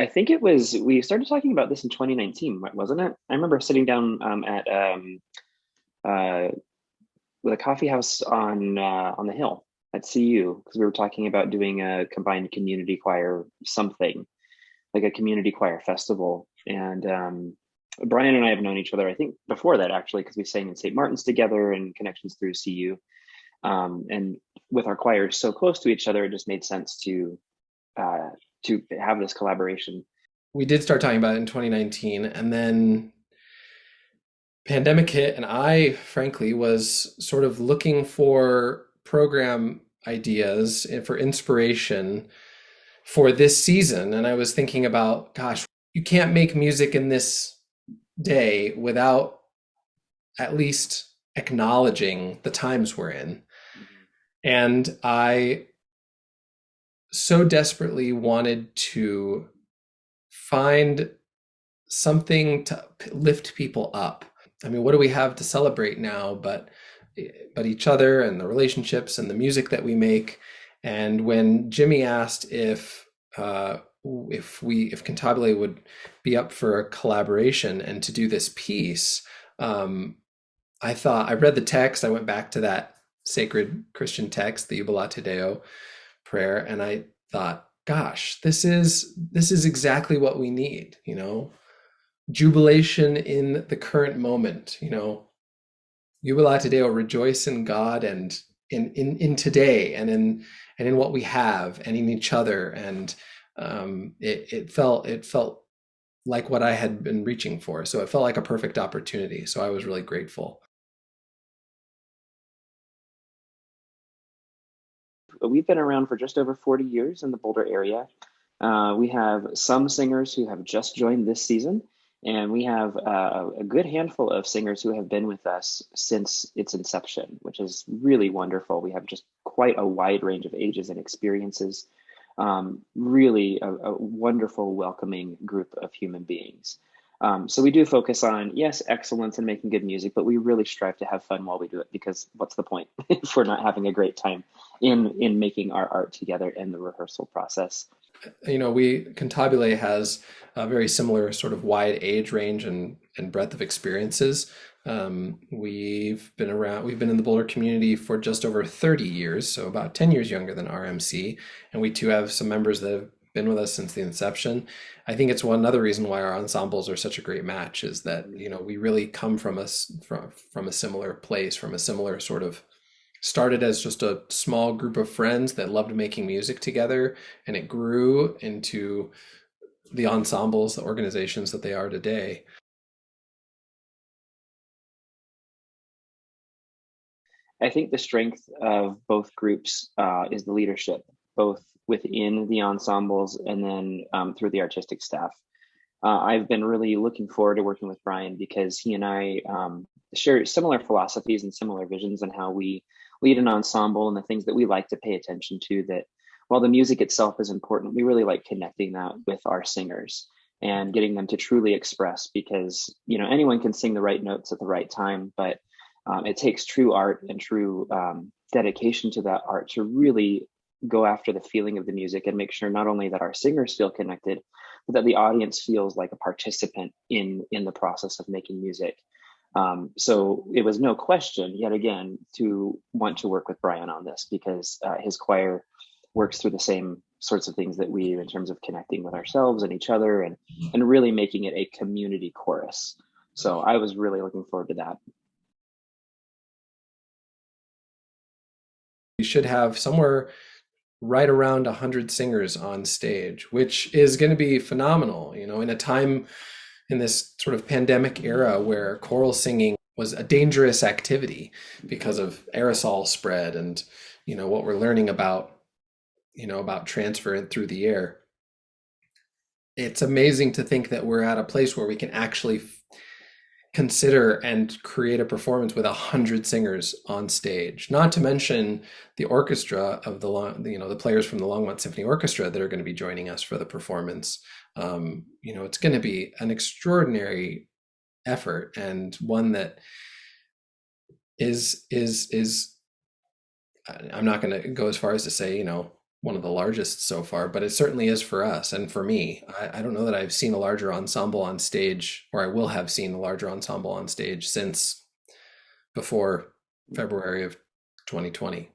I think it was, we started talking about this in 2019, wasn't it? I remember sitting down at uh, with a coffee house on the hill at CU because we were talking about doing a combined community choir something like a community choir festival. And Brian and I have known each other, I think, before that actually, because we sang in St. Martin's together and connections through CU. And with our choirs so close to each other, it just made sense uh, to have this collaboration. We did start talking about it in 2019, and then pandemic hit, and I frankly was sort of looking for program ideas and for inspiration for this season. And I was thinking about, gosh, you can't make music in this day without at least acknowledging the times we're in. Mhm. And I so desperately wanted to find something to lift people up. I mean, what do we have to celebrate now but each other and the relationships and the music that we make? And when Jimmy asked if Cantabile would be up for a collaboration and to do this piece, um, I thought I read the text. I went back to that sacred Christian text, the Jubilate Deo prayer, and I thought, gosh, this is exactly what we need, jubilation in the current moment, Jubilate Deo, rejoice in God and in today and in what we have and in each other. And it felt like what I had been reaching for. So it felt like a perfect opportunity. So I was really grateful. We've been around for just over 40 years in the Boulder area. We have some singers who have just joined this season, and we have a good handful of singers who have been with us since its inception, which is really wonderful. We have just quite a wide range of ages and experiences. Really a wonderful, welcoming group of human beings. So we do focus on, yes, excellence and making good music, but we really strive to have fun while we do it because what's the point if we're not having a great time in making our art together in the rehearsal process? We Cantabile has a very similar sort of wide age range and breadth of experiences. We've been in the Boulder community for just over 30 years, so about 10 years younger than RMC. And we too have some members that have been with us since the inception. I think it's one other reason why our ensembles are such a great match is that, we really come from a similar place, from a similar sort of started as just a small group of friends that loved making music together, and it grew into the ensembles, the organizations that they are today. I think the strength of both groups is the leadership, both within the ensembles and then through the artistic staff. I've been really looking forward to working with Brian because he and I share similar philosophies and similar visions on how we lead an ensemble and the things that we like to pay attention to. That while the music itself is important, we really like connecting that with our singers and getting them to truly express because anyone can sing the right notes at the right time, but it takes true art and true dedication to that art to really go after the feeling of the music and make sure not only that our singers feel connected, but that the audience feels like a participant in the process of making music. So it was no question, yet again, to want to work with Brian on this because his choir works through the same sorts of things that we do in terms of connecting with ourselves and each other and really making it a community chorus. So I was really looking forward to that. We should have somewhere right around 100 singers on stage, which is going to be phenomenal, in a time in this sort of pandemic era where choral singing was a dangerous activity because of aerosol spread and what we're learning about transfer through the air. It's amazing to think that we're at a place where we can actually consider and create a performance with 100 singers on stage. Not to mention the orchestra of the players from the Longmont Symphony Orchestra that are going to be joining us for the performance. It's going to be an extraordinary effort and one that is I'm not going to go as far as to say one of the largest so far, but it certainly is for us and for me. I don't know that I've seen a larger ensemble on stage, or I will have seen a larger ensemble on stage since before February of 2020.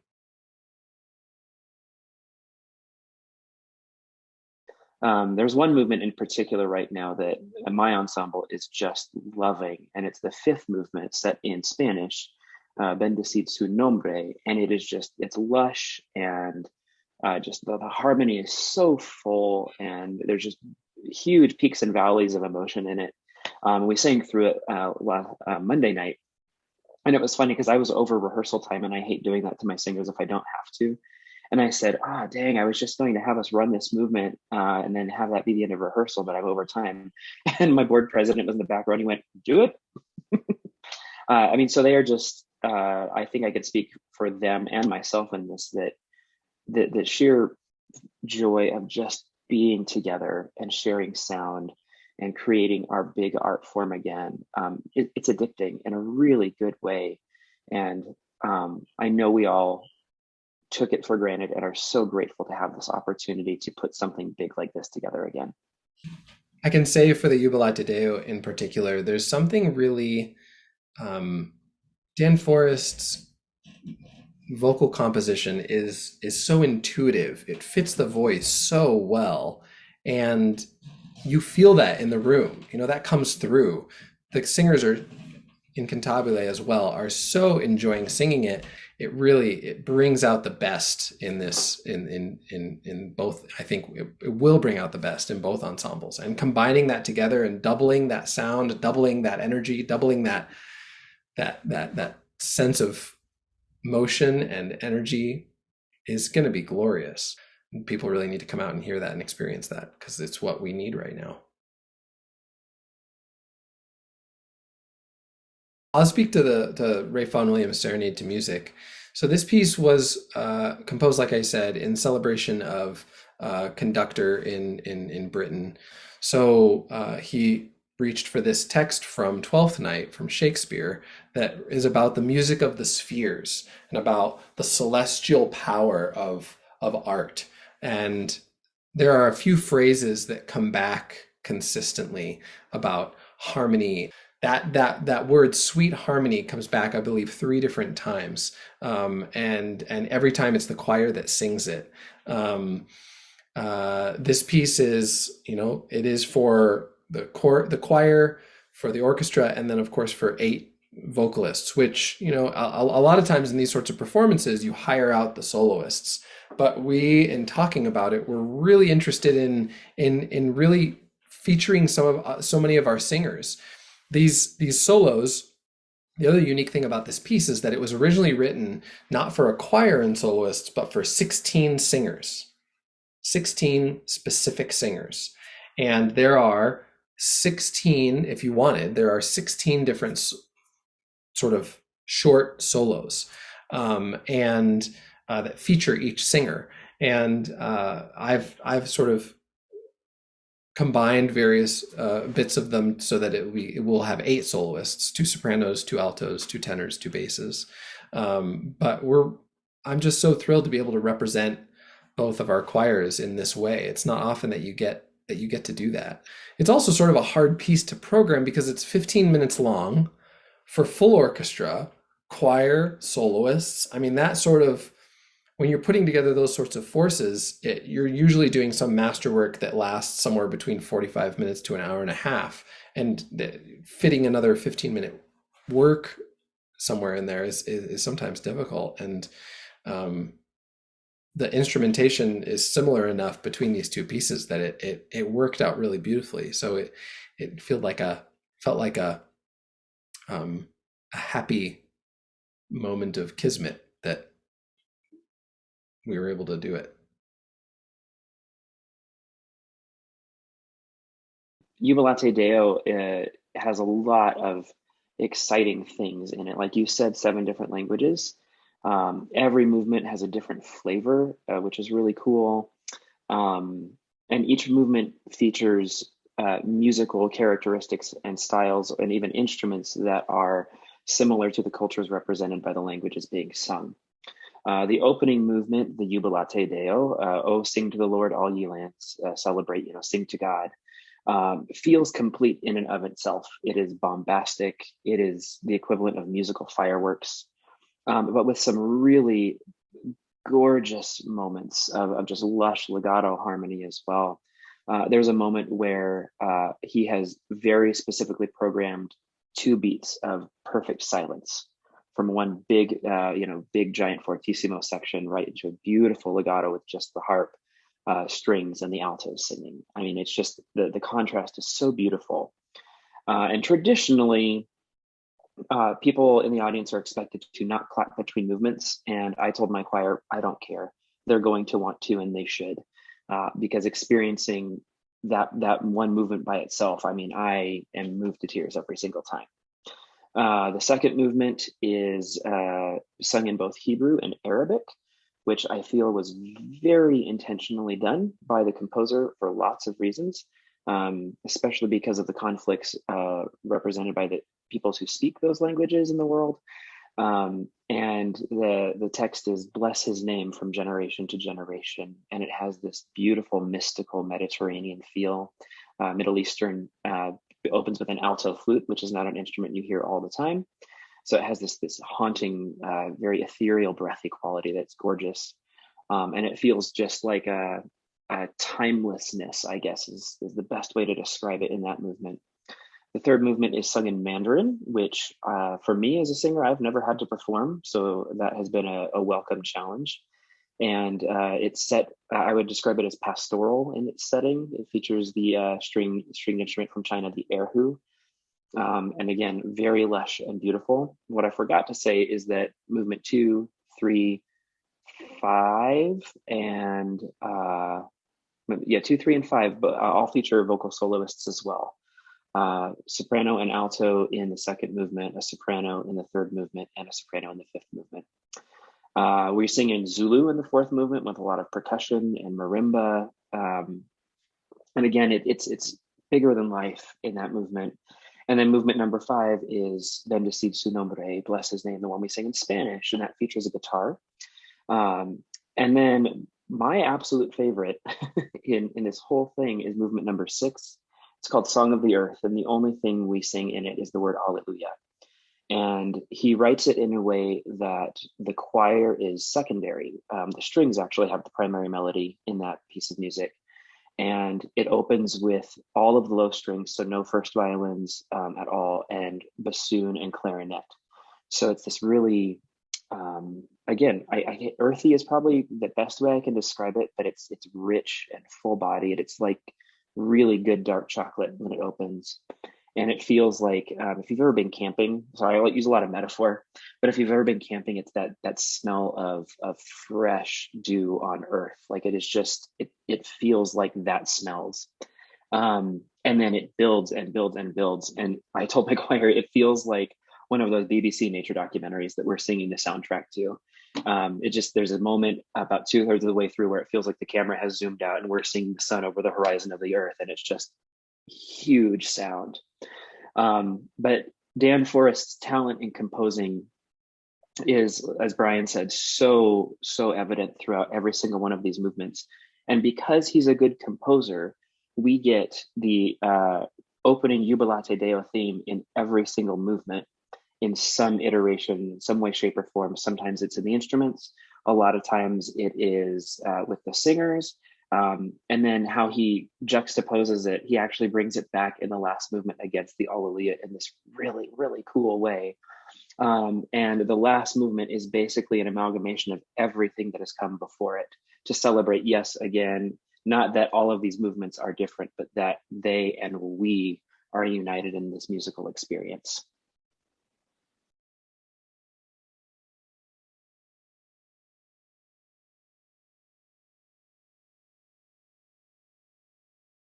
There's one movement in particular right now that my ensemble is just loving, and it's the fifth movement set in Spanish, Bendecid su nombre, and it is just, it's lush, and just the harmony is so full, and there's just huge peaks and valleys of emotion in it. We sang through it Monday night, and it was funny because I was over rehearsal time, and I hate doing that to my singers if I don't have to. And I said, oh, dang, I was just going to have us run this movement and then have that be the end of rehearsal, but I'm over time. And my board president was in the background. He went, do it. I mean, so they are just, I think I could speak for them and myself in this, that the sheer joy of just being together and sharing sound and creating our big art form again, it's addicting in a really good way. And I know we all took it for granted and are so grateful to have this opportunity to put something big like this together again. I can say for the Jubilate Deo in particular, there's something really, Dan Forrest's vocal composition is so intuitive. It fits the voice so well, and you feel that in the room. You know, that comes through. The singers are in Cantabile as well are so enjoying singing it. It brings out the best in this in both. I think it will bring out the best in both ensembles, and combining that together and doubling that sound, doubling that energy, doubling that sense of motion and energy is going to be glorious. And people really need to come out and hear that and experience that, because it's what we need right now. I'll speak to the Ralph Vaughan Williams Serenade to Music. So this piece was composed, like I said, in celebration of conductor in Britain. So he reached for this text from Twelfth Night from Shakespeare that is about the music of the spheres and about the celestial power of art. And there are a few phrases that come back consistently about harmony. That word sweet harmony comes back, I believe, 3 different times, and every time it's the choir that sings it. This piece is, it is for the choir, for the orchestra, and then of course for 8 vocalists. Which, a lot of times in these sorts of performances, you hire out the soloists. But we, in talking about it, we're really interested in really featuring so many of our singers. These solos, the other unique thing about this piece is that it was originally written not for a choir and soloists, but for 16 singers, 16 specific singers. And there are 16, if you wanted, there are 16 different sort of short solos and that feature each singer. And I've sort of combined various bits of them so that it will have 8 soloists, 2 sopranos, 2 altos, 2 tenors, 2 basses. But I'm just so thrilled to be able to represent both of our choirs in this way. It's not often that you get to do that. It's also sort of a hard piece to program because it's 15 minutes long for full orchestra, choir, soloists. I mean, that sort of, when you're putting together those sorts of forces, you're usually doing some masterwork that lasts somewhere between 45 minutes to an hour and a half. And fitting another 15-minute work somewhere in there is sometimes difficult. And the instrumentation is similar enough between these 2 pieces that it worked out really beautifully. So it felt like a happy moment of kismet that we were able to do it. Jubilate Deo has a lot of exciting things in it. Like you said, 7 different languages. Every movement has a different flavor, which is really cool. And each movement features musical characteristics and styles and even instruments that are similar to the cultures represented by the languages being sung. The opening movement, the Jubilate Deo, oh, sing to the Lord, all ye lands, celebrate, sing to God, feels complete in and of itself. It is bombastic. It is the equivalent of musical fireworks, but with some really gorgeous moments of just lush legato harmony as well. There's a moment where he has very specifically programmed 2 beats of perfect silence from one big, big giant fortissimo section right into a beautiful legato with just the harp, strings, and the altos singing. I mean, it's just the contrast is so beautiful. And traditionally, people in the audience are expected to not clap between movements. And I told my choir, I don't care. They're going to want to, and they should, because experiencing that one movement by itself, I mean, I am moved to tears every single time. The second movement is sung in both Hebrew and Arabic, which I feel was very intentionally done by the composer for lots of reasons, especially because of the conflicts represented by the peoples who speak those languages in the world. And the text is "Bless his name from generation to generation," and it has this beautiful, mystical Mediterranean feel. Middle Eastern. It opens with an alto flute, which is not an instrument you hear all the time. So it has this haunting, very ethereal, breathy quality that's gorgeous, and it feels just like a timelessness, I guess, is the best way to describe it in that movement. The third movement is sung in Mandarin, which for me as a singer, I've never had to perform, so that has been a welcome challenge. And it's set, I would describe it as pastoral in its setting. It features the string instrument from China, the erhu. And again, very lush and beautiful. What I forgot to say is that movement 2, 3, 5, and 2, 3, and 5, but all feature vocal soloists as well. Soprano and alto in the second movement, a soprano in the third movement, and a soprano in the fifth movement. We sing in Zulu in the fourth movement with a lot of percussion and marimba. And again, it's bigger than life in that movement. And then movement number 5 is Bendecid su nombre, bless his name, the one we sing in Spanish, and that features a guitar. And then my absolute favorite in this whole thing is movement number 6. It's called Song of the Earth, and the only thing we sing in it is the word Alleluia. And he writes it in a way that the choir is secondary. The strings actually have the primary melody in that piece of music. And it opens with all of the low strings, so no first violins at all, and bassoon and clarinet. So it's this really, again, earthy is probably the best way I can describe it, but it's rich and full-bodied. It's like really good dark chocolate when it opens. And it feels like if you've ever been camping, sorry, I use a lot of metaphor, but if you've ever been camping, it's that smell of fresh dew on earth. Like it is just, it feels like that smells. And then it builds and builds and builds. And I told my choir, it feels like one of those BBC nature documentaries that we're singing the soundtrack to. There's a moment about 2/3 of the way through where it feels like the camera has zoomed out and we're seeing the sun over the horizon of the earth. And it's just huge sound. But Dan Forrest's talent in composing is, as Brian said, so evident throughout every single one of these movements. And because he's a good composer, we get the opening Jubilate Deo theme in every single movement in some iteration, in some way, shape, or form. Sometimes it's in the instruments. A lot of times it is with the singers. And then how he juxtaposes it, he actually brings it back in the last movement against the Alleluia in this really, really cool way. And the last movement is basically an amalgamation of everything that has come before it to celebrate, yes, again, not that all of these movements are different, but that they and we are united in this musical experience.